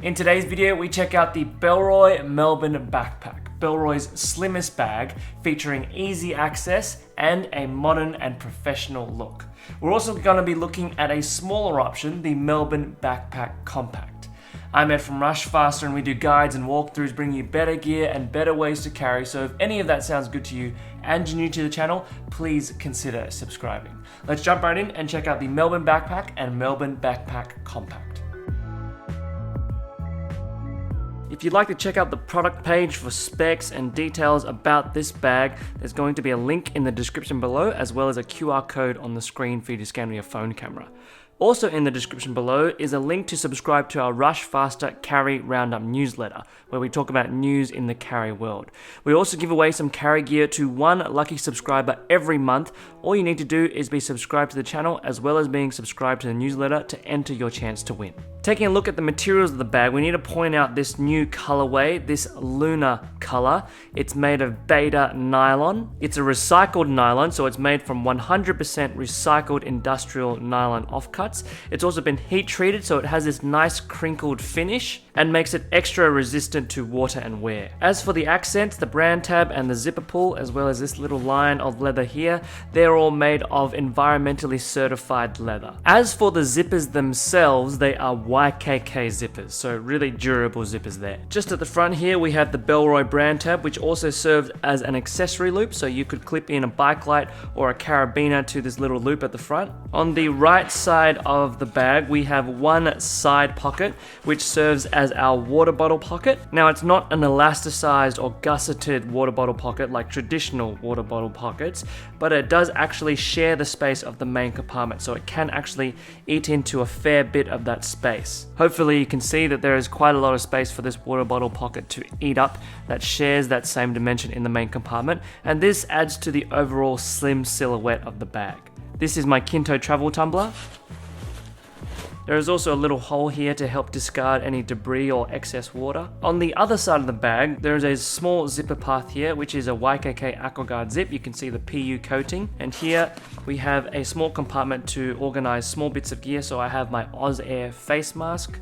In today's video, we check out the Bellroy Melbourne Backpack, Bellroy's slimmest bag, featuring easy access and a modern and professional look. We're also going to be looking at a smaller option, the Melbourne Backpack Compact. I'm Ed from Rushfaster, and we do guides and walkthroughs, bringing you better gear and better ways to carry. So if any of that sounds good to you and you're new to the channel, please consider subscribing. Let's jump right in and check out the Melbourne Backpack and Melbourne Backpack Compact. If you'd like to check out the product page for specs and details about this bag, there's going to be a link in the description below, as well as a QR code on the screen for you to scan with your phone camera. Also in the description below is a link to subscribe to our Rushfaster Carry Roundup newsletter, where we talk about news in the carry world. We also give away some carry gear to one lucky subscriber every month. All you need to do is be subscribed to the channel, as well as being subscribed to the newsletter to enter your chance to win. Taking a look at the materials of the bag, we need to point out this new colorway, this lunar color. It's made of beta nylon. It's a recycled nylon, so it's made from 100% recycled industrial nylon offcuts. It's also been heat treated, so it has this nice crinkled finish and makes it extra resistant to water and wear. As for the accents, the brand tab and the zipper pull, as well as this little line of leather here, they're all made of environmentally certified leather. As for the zippers themselves, they are YKK zippers, so really durable zippers there. Just at the front here, we have the Bellroy brand tab, which also serves as an accessory loop, so you could clip in a bike light or a carabiner to this little loop at the front. On the right side of the bag, we have one side pocket, which serves as our water bottle pocket. Now, it's not an elasticized or gusseted water bottle pocket like traditional water bottle pockets, but it does actually share the space of the main compartment, so it can actually eat into a fair bit of that space. Hopefully you can see that there is quite a lot of space for this water bottle pocket to eat up that shares that same dimension in the main compartment, and this adds to the overall slim silhouette of the bag. This is my Kinto travel tumbler. There is also a little hole here to help discard any debris or excess water. On the other side of the bag, there is a small zipper path here, which is a YKK AquaGuard zip. You can see the PU coating. And here we have a small compartment to organize small bits of gear. So I have my Oz Air face mask.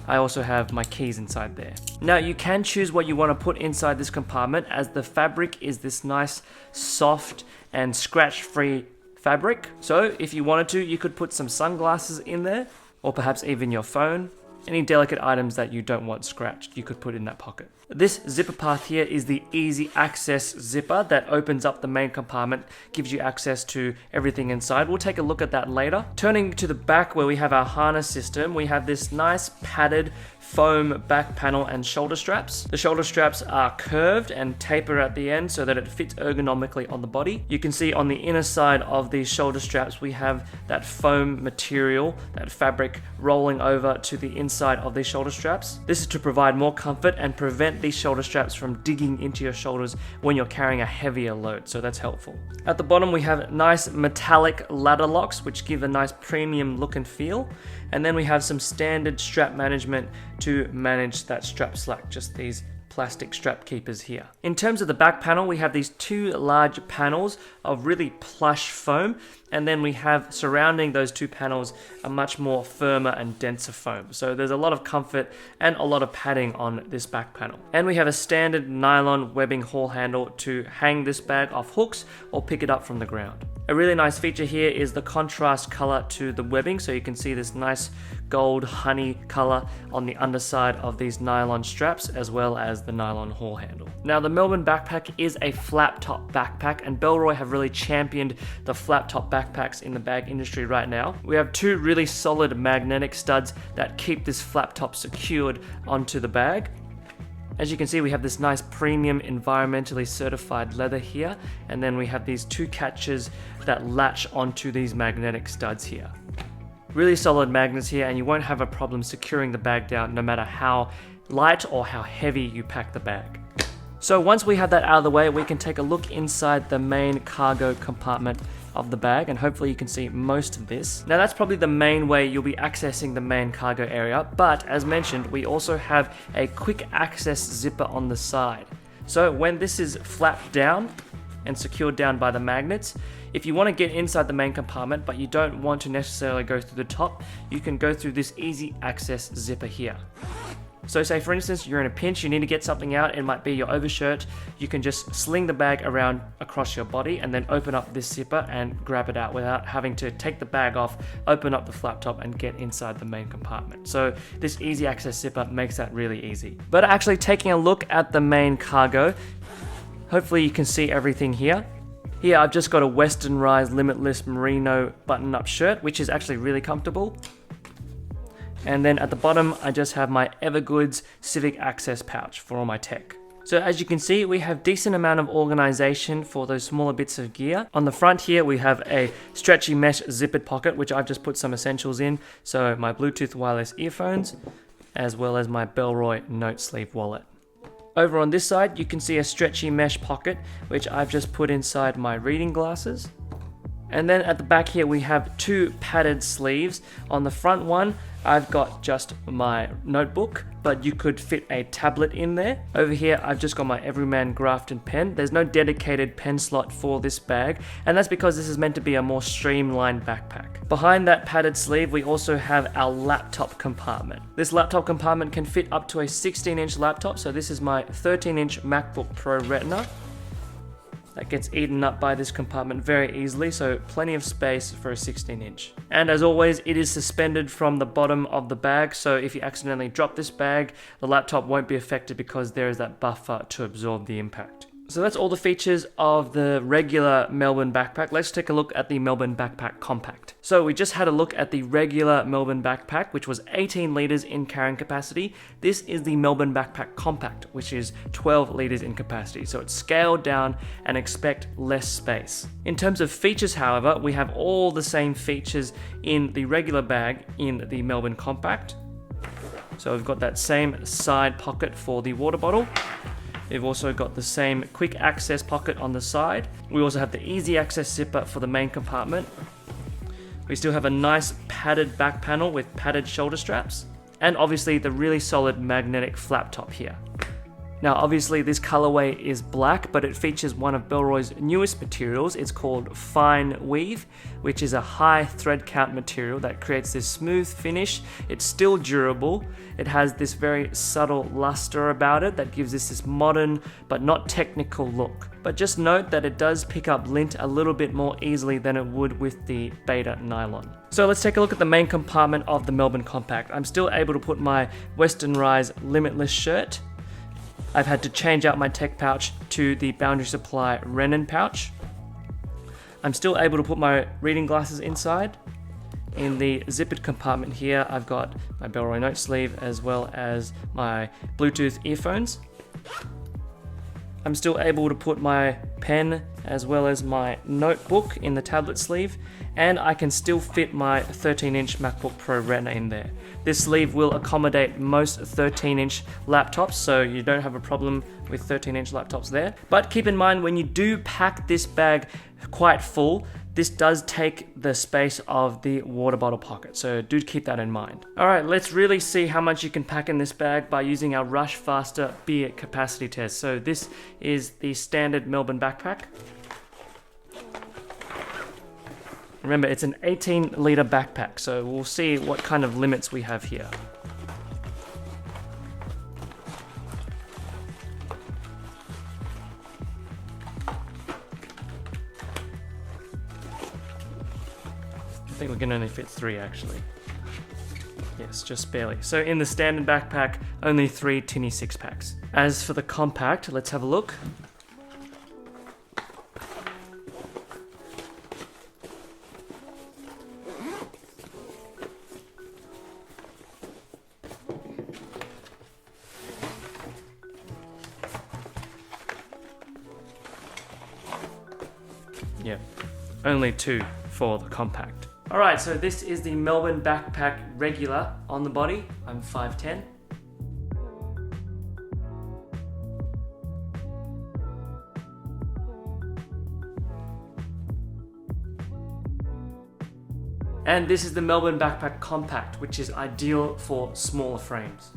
I also have my keys inside there. Now, you can choose what you want to put inside this compartment, as the fabric is this nice, soft and scratch-free fabric. So if you wanted to, you could put some sunglasses in there, or perhaps even your phone. Any delicate items that you don't want scratched, you could put in that pocket. This zipper path here is the easy access zipper that opens up the main compartment, gives you access to everything inside. We'll take a look at that later. Turning to the back where we have our harness system, we have this nice padded foam back panel and shoulder straps. The shoulder straps are curved and taper at the end so that it fits ergonomically on the body. You can see on the inner side of these shoulder straps, we have that foam material, that fabric rolling over to the inside of these shoulder straps. This is to provide more comfort and prevent these shoulder straps from digging into your shoulders when you're carrying a heavier load, so that's helpful. At the bottom, we have nice metallic ladder locks, which give a nice premium look and feel. And then we have some standard strap management to manage that strap slack, just these plastic strap keepers here. In terms of the back panel, we have these two large panels of really plush foam, and then we have surrounding those two panels a much more firmer and denser foam. So there's a lot of comfort and a lot of padding on this back panel. And we have a standard nylon webbing haul handle to hang this bag off hooks or pick it up from the ground. A really nice feature here is the contrast color to the webbing, so you can see this nice gold honey color on the underside of these nylon straps, as well as the nylon haul handle. Now, the Melbourne Backpack is a flap top backpack, and Bellroy have really championed the flap top backpacks in the bag industry right now. We have two really solid magnetic studs that keep this flap top secured onto the bag. As you can see, we have this nice premium environmentally certified leather here, and then we have these two catches that latch onto these magnetic studs here. Really solid magnets here, and you won't have a problem securing the bag down no matter how light or how heavy you pack the bag. So once we have that out of the way, we can take a look inside the main cargo compartment of the bag, and hopefully you can see most of this. Now, that's probably the main way you'll be accessing the main cargo area, but as mentioned, we also have a quick access zipper on the side. So when this is flapped down and secured down by the magnets. If you want to get inside the main compartment but you don't want to necessarily go through the top, you can go through this easy access zipper here. So say for instance you're in a pinch, you need to get something out, it might be your overshirt, you can just sling the bag around across your body and then open up this zipper and grab it out without having to take the bag off, open up the flap top and get inside the main compartment. So this easy access zipper makes that really easy. But actually taking a look at the main cargo, hopefully you can see everything here. Here I've just got a Western Rise Limitless Merino button-up shirt, which is actually really comfortable. And then at the bottom, I just have my Evergoods Civic Access pouch for all my tech. So as you can see, we have decent amount of organization for those smaller bits of gear. On the front here, we have a stretchy mesh zippered pocket, which I've just put some essentials in. So my Bluetooth wireless earphones, as well as my Bellroy note sleeve wallet. Over on this side, you can see a stretchy mesh pocket, which I've just put inside my reading glasses. And then at the back here, we have two padded sleeves. On the front one, I've got just my notebook, but you could fit a tablet in there. Over here, I've just got my Everyman Grafton pen. There's no dedicated pen slot for this bag, and that's because this is meant to be a more streamlined backpack. Behind that padded sleeve, we also have our laptop compartment. This laptop compartment can fit up to a 16-inch laptop, so this is my 13-inch MacBook Pro Retina. That gets eaten up by this compartment very easily, so plenty of space for a 16-inch. And as always, it is suspended from the bottom of the bag, so if you accidentally drop this bag, the laptop won't be affected because there is that buffer to absorb the impact. So that's all the features of the regular Melbourne Backpack. Let's take a look at the Melbourne Backpack Compact. So we just had a look at the regular Melbourne Backpack, which was 18 litres in carrying capacity. This is the Melbourne Backpack Compact, which is 12 litres in capacity. So it's scaled down and expect less space. In terms of features, however, we have all the same features in the regular bag in the Melbourne Compact. So we've got that same side pocket for the water bottle. We've also got the same quick access pocket on the side. We also have the easy access zipper for the main compartment. We still have a nice padded back panel with padded shoulder straps. And obviously the really solid magnetic flap top here. Now obviously this colorway is black, but it features one of Bellroy's newest materials. It's called Fine Weave, which is a high thread count material that creates this smooth finish. It's still durable. It has this very subtle luster about it that gives this modern but not technical look. But just note that it does pick up lint a little bit more easily than it would with the Beta nylon. So let's take a look at the main compartment of the Melbourne Compact. I'm still able to put my Western Rise Limitless shirt. I've had to change out my tech pouch to the Boundary Supply Renin pouch. I'm still able to put my reading glasses inside. In the zippered compartment here, I've got my Bellroy note sleeve as well as my Bluetooth earphones. I'm still able to put my pen as well as my notebook in the tablet sleeve, and I can still fit my 13-inch MacBook Pro Retina in there. This sleeve will accommodate most 13-inch laptops, so you don't have a problem with 13-inch laptops there. But keep in mind, when you do pack this bag quite full, this does take the space of the water bottle pocket, so do keep that in mind. Alright, let's really see how much you can pack in this bag by using our Rushfaster beer capacity test. So this is the standard Melbourne Backpack. Remember, it's an 18-litre backpack, so we'll see what kind of limits we have here. I think we can only fit 3 actually. Yes, just barely. So in the standard backpack, only 3 tinny 6-packs. As for the compact, let's have a look. Yep, only 2 for the compact. Alright, so this is the Melbourne Backpack regular on the body. I'm 5'10". And this is the Melbourne Backpack Compact, which is ideal for smaller frames.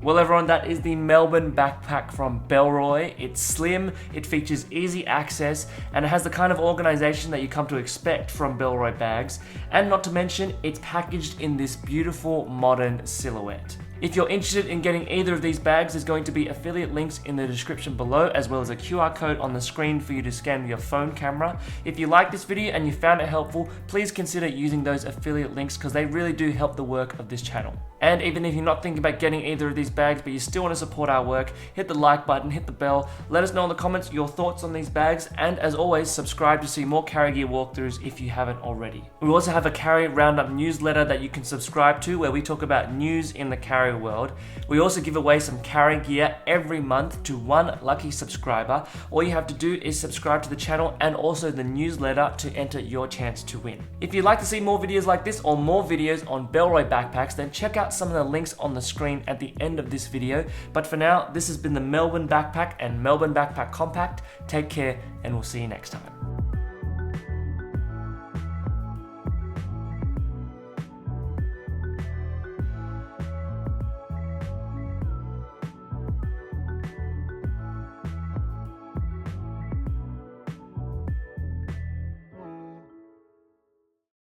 Well everyone, that is the Melbourne Backpack from Bellroy. It's slim, it features easy access, and it has the kind of organization that you come to expect from Bellroy bags, and not to mention, it's packaged in this beautiful modern silhouette. If you're interested in getting either of these bags, there's going to be affiliate links in the description below, as well as a QR code on the screen for you to scan with your phone camera. If you like this video and you found it helpful, please consider using those affiliate links because they really do help the work of this channel. And even if you're not thinking about getting either of these bags, but you still want to support our work, hit the like button, hit the bell, let us know in the comments your thoughts on these bags, and as always, subscribe to see more carry gear walkthroughs if you haven't already. We also have a carry roundup newsletter that you can subscribe to where we talk about news in the carry world. We also give away some carry gear every month to one lucky subscriber. All you have to do is subscribe to the channel and also the newsletter to enter your chance to win. If you'd like to see more videos like this or more videos on Bellroy backpacks, then check out some of the links on the screen at the end of this video. But for now, this has been the Melbourne Backpack and Melbourne Backpack Compact. Take care and we'll see you next time.